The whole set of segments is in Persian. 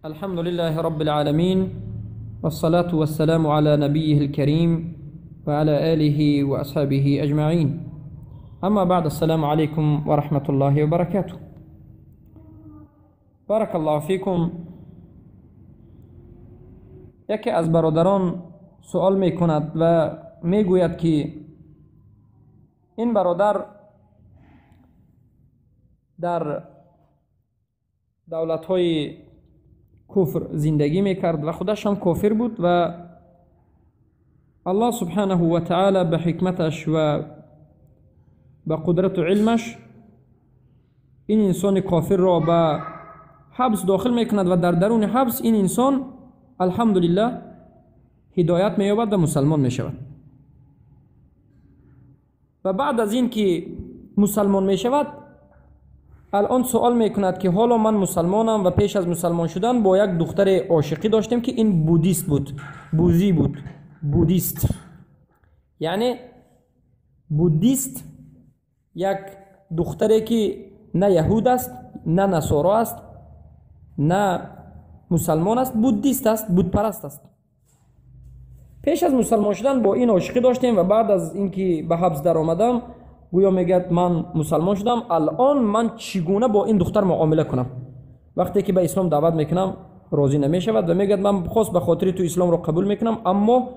الحمد لله رب العالمين والصلاة والسلام على نبيه الكريم وعلى آله وأصحابه أجمعين. أما بعد، السلام عليكم ورحمة الله وبركاته. بارك الله فيكم. یکی از برادران سوال می کند و می گوید که این برادر در دولت‌های کفر زندگی میکرد و خودش هم کافر بود و الله سبحانه و تعالی به حکمتش و به قدرت و علمش این انسان کافر را به حبس داخل میکند و در درون حبس این انسان الحمدلله هدایت مییابد و مسلمان میشود. و بعد از این که مسلمان میشود الان سوال میکند که حالا من مسلمانم و پیش از مسلمان شدن با یک دختر عاشقی داشتم که این بودیست بود، بوذی بود، بودیست. یعنی بودیست یک دختری که نه یهود است، نه نصارا است، نه مسلمان است، بودیست است، بت پرست است. پیش از مسلمان شدن با این عاشقی داشتیم و بعد از اینکه به حبس در آمدم گویا میگه من مسلمان شدم، الان من چگونه با این دختر معامله کنم؟ وقتی که به اسلام دعوت میکنم راضی نمیشود و میگه من خاص به خاطر تو اسلام رو قبول میکنم اما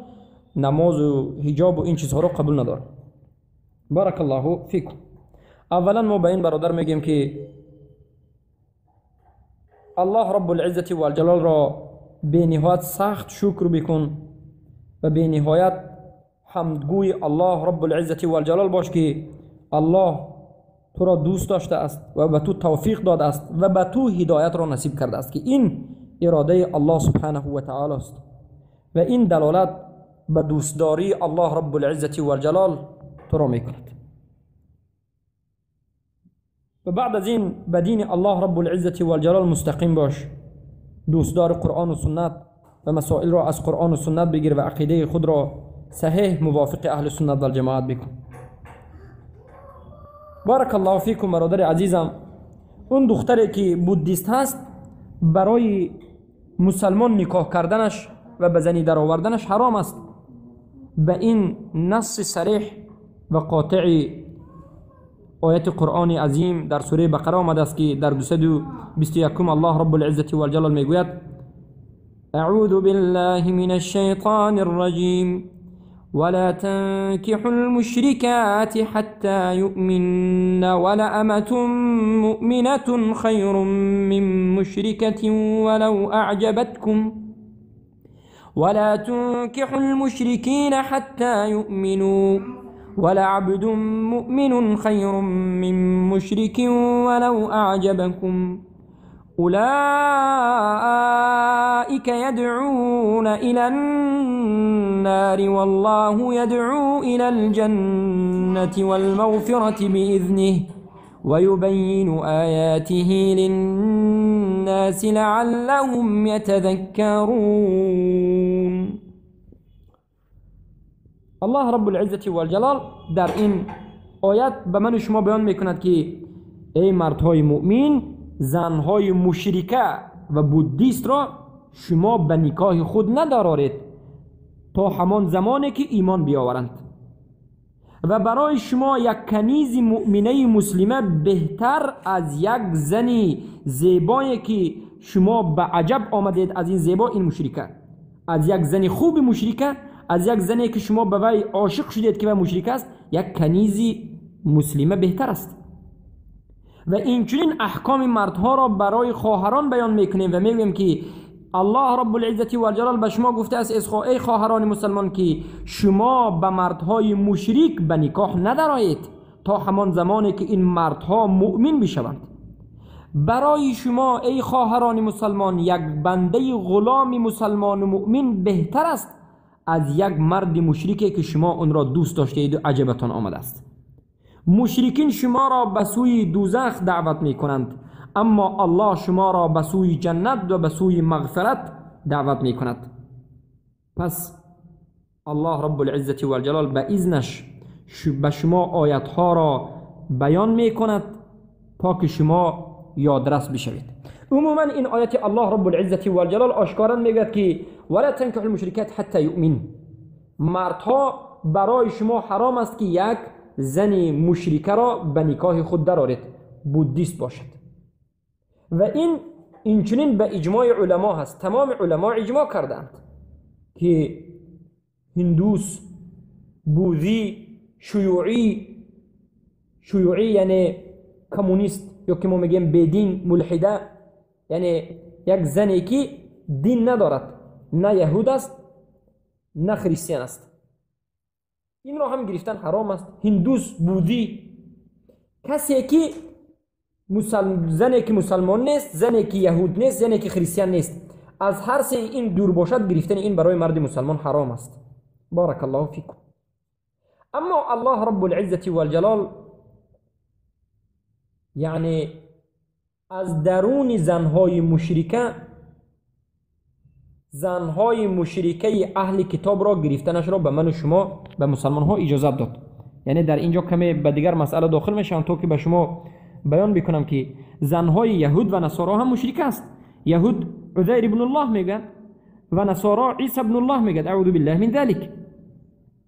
نماز و حجاب و این چیزها رو قبول ندارم. بارک الله فیکم. اولا ما به این برادر میگیم که الله رب العزت و الجلال را به نهایت سخت شکر بکن و به نهایت حمدگوی الله رب العزت و الجلال باش که الله تو را دوست داشته است و به تو توفیق داده است و به تو هدایت را نصیب کرده است که این اراده الله سبحانه و تعالی است و این دلالت به دوستداری الله رب العزت و الجلال تو را میکند. و بعد از این به دین الله رب العزت و الجلال مستقیم باش، دوستدار قرآن و سنت و مسائل را از قرآن و سنت بگیر و عقیده خود را صحیح موافق اهل سنت و الجماعت بکن. بارک الله فیکم برادر عزیزم. اون دختری که بودیست هست برای مسلمان نکاح کردنش و به زنی در آوردنش حرام است. به این نص صریح و قاطع آیت قرآن عظیم در سوره بقره آمده است که در 221 الله رب العزت و الجلال میگوید اعوذ بالله من الشیطان الرجیم ولا تنكحوا المشركات حتى يؤمن ولأمة مؤمنة خير من مشركة ولو أعجبتكم ولا تنكحوا المشركين حتى يؤمنوا ولعبد مؤمن خير من مشرك ولو أعجبكم أولئك يدعون إلى النار والله يدعو إلى الجنة والمغفرة بإذنه ويبين آياته للناس لعلهم يتذكرون. الله رب العزة والجلال در این آیت به من شما بیان میکند که ای مردهای مؤمن، زنهای مشرکه و بودیست را شما به نکاح خود ندارید تا همان زمانی که ایمان بیاورند و برای شما یک کنیز مؤمنه مسلمه بهتر از یک زن زیبایی که شما به عجب آمدید از این زیبا، این مشرکه، از یک زن خوب مشرکه، از یک زنی که شما به وی عاشق شدید که به مشرک است، یک کنیز مسلمه بهتر است. و اینچنین احکام مردها را برای خواهران بیان میکنیم و میگویم که الله رب العزت و الجلال به شما گفته است ای خواهران مسلمان که شما به مردهای مشرک به نکاح ندارید تا همان زمانی که این مردها مؤمن بشوند. برای شما ای خواهران مسلمان یک بنده غلام مسلمان و مؤمن بهتر است از یک مرد مشرکی که شما اون را دوست داشته اید و عجبتان آمده است. مشرکین شما را به سوی دوزخ دعوت می کنند اما الله شما را به سوی جنت و به سوی مغفرت دعوت می کند. پس الله رب العزت و الجلال به اذنش به شما آیتها را بیان می کند تا که شما یادرس بشوید. عموما این آیت الله رب العزة والجلال آشکارا میگه که ولا تنكحوا المشركات حتى يؤمن. مردها برای شما حرام است که یک زن مشرکه را به نکاح خود درآورید، بودیست باشد. و این چنین به اجماع علما هست. تمام علما اجماع کردند که هندوس، بوذی، شیوعی یعنی کمونیست، یا که ما میگیم بدین، ملحده، یعنی یک زنی که دین ندارد، نه یهود است نه خریستیان است، این را هم گرفتن حرام است. هندوس، بوذی، کسی که زنی که مسلمان نیست، زنی که یهود نیست، زنی که خریستیان نیست، از هر سه این دور باشد، گرفتن این برای مرد مسلمان حرام است. بارک الله فیکم. اما الله رب العزة والجلال یعنی از درون زنهای مشرکه اهل کتاب را گرفتنش را به من و شما به مسلمان ها اجازت داد. یعنی در اینجا کمی به دیگر مسئله داخل میشم تا که به شما بیان بکنم که زنهای یهود و نصارا هم مشرک است. یهود عزیر ابن الله میگن و نصارا عیسی ابن الله میگن، اعوذ بالله من ذلك.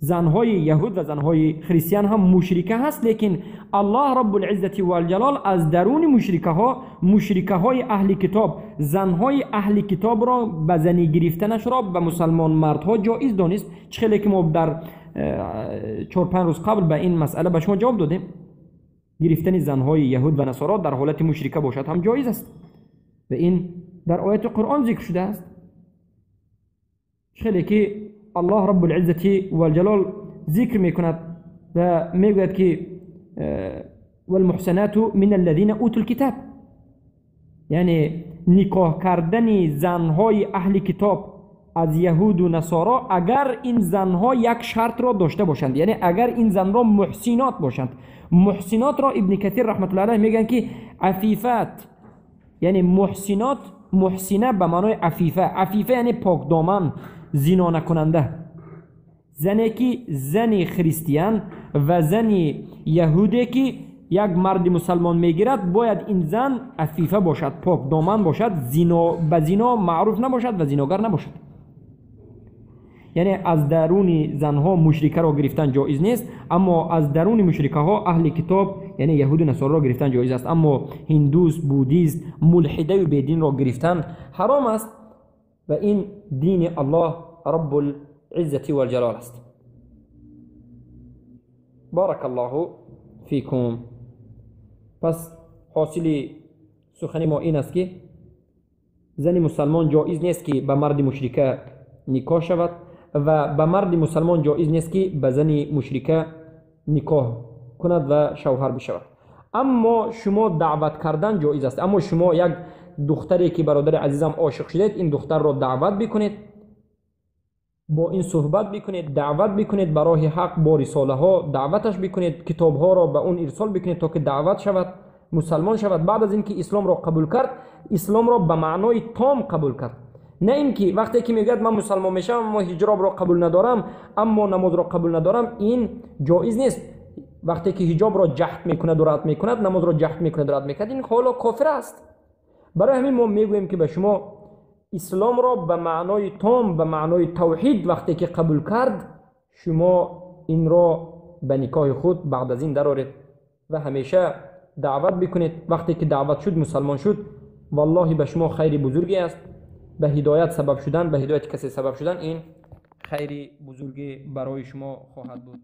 زنهای یهود و زنهای خریستیان هم مشرکه هست، لیکن الله رب العزة والجلال از درون مشرکه های اهل کتاب، زنهای اهل کتاب را به زنی گرفتنش را به مسلمان مردها جایز دانست. چخیلی که ما در 4-5 روز قبل به این مسئله به شما جواب دادیم. گرفتن زنهای یهود و نصارا در حالت مشرکه باشد هم جایز است و این در آیت قرآن ذکر شده است. چخیلی که الله رب العزة والجلال ذکر میکند و میگوید که والمحسنات من الذين اوتوا الكتاب، یعنی نکاح کردن زنهای اهل کتاب از یهود و نصارا اگر این زنها یک شرط را داشته باشند، یعنی اگر این زن را محسنات باشند. محسنات را ابن کثیر رحمت الله علیه میگن که عفیفات، یعنی محسنات، محسنه به معنای عفیفه. عفیفه یعنی پاک دامن، زنا نکننده. زنی که زن خریستیان و زن یهودی که یک مرد مسلمان میگیرد، باید این زن عفیفه باشد، پاک دامن باشد، به زنا معروف نباشد و زناگر نباشد. یعنی از درون زنها مشرکه را گرفتن جایز نیست، اما از درون مشرکه ها اهل کتاب یعنی یهود و نصارا را گرفتن جایز است. اما هندوس، بودیست، ملحده و بدین را گرفتن حرام است و این دین الله رب العزة والجلال است. بارک الله فیکم. پس حاصل سخن ما این است که زن مسلمان جایز نیست که به مرد مشرکه نکاح شود و به مرد مسلمان جایز نیست که به زن مشرکه نکاح کند و شوهر بشود. اما شما دعوت کردن جایز است. اما شما یک دختری که برادر عزیزم عاشق شدید، این دختر را دعوت بکنید، با این صحبت بکنید، دعوت بکنید برای حق، با رساله ها دعوتش بکنید، کتاب ها را به اون ارسال بکنید تا که دعوت شود، مسلمان شود. بعد از اینکه اسلام را قبول کرد، اسلام را به معنای تام قبول کرد. نه اینکه وقتی که میگه من مسلمان میشم اما حجاب را قبول ندارم، اما نماز را قبول ندارم، این جایز نیست. وقتی که حجاب را جهت میکند و رد میکند، نماز را جهت میکند و رد میکند، این حالا کافر است. برای همین ما میگوییم که به شما اسلام را به معنای تام، به معنای توحید وقتی که قبول کرد، شما این را به نکاح خود بعد از این درآورید و همیشه دعوت بکنید. وقتی که دعوت شد، مسلمان شد، والله به شما خیر بزرگی است. به هدایت سبب شدن، به هدایت کسی سبب شدن، این خیر بزرگی برای شما خواهد بود.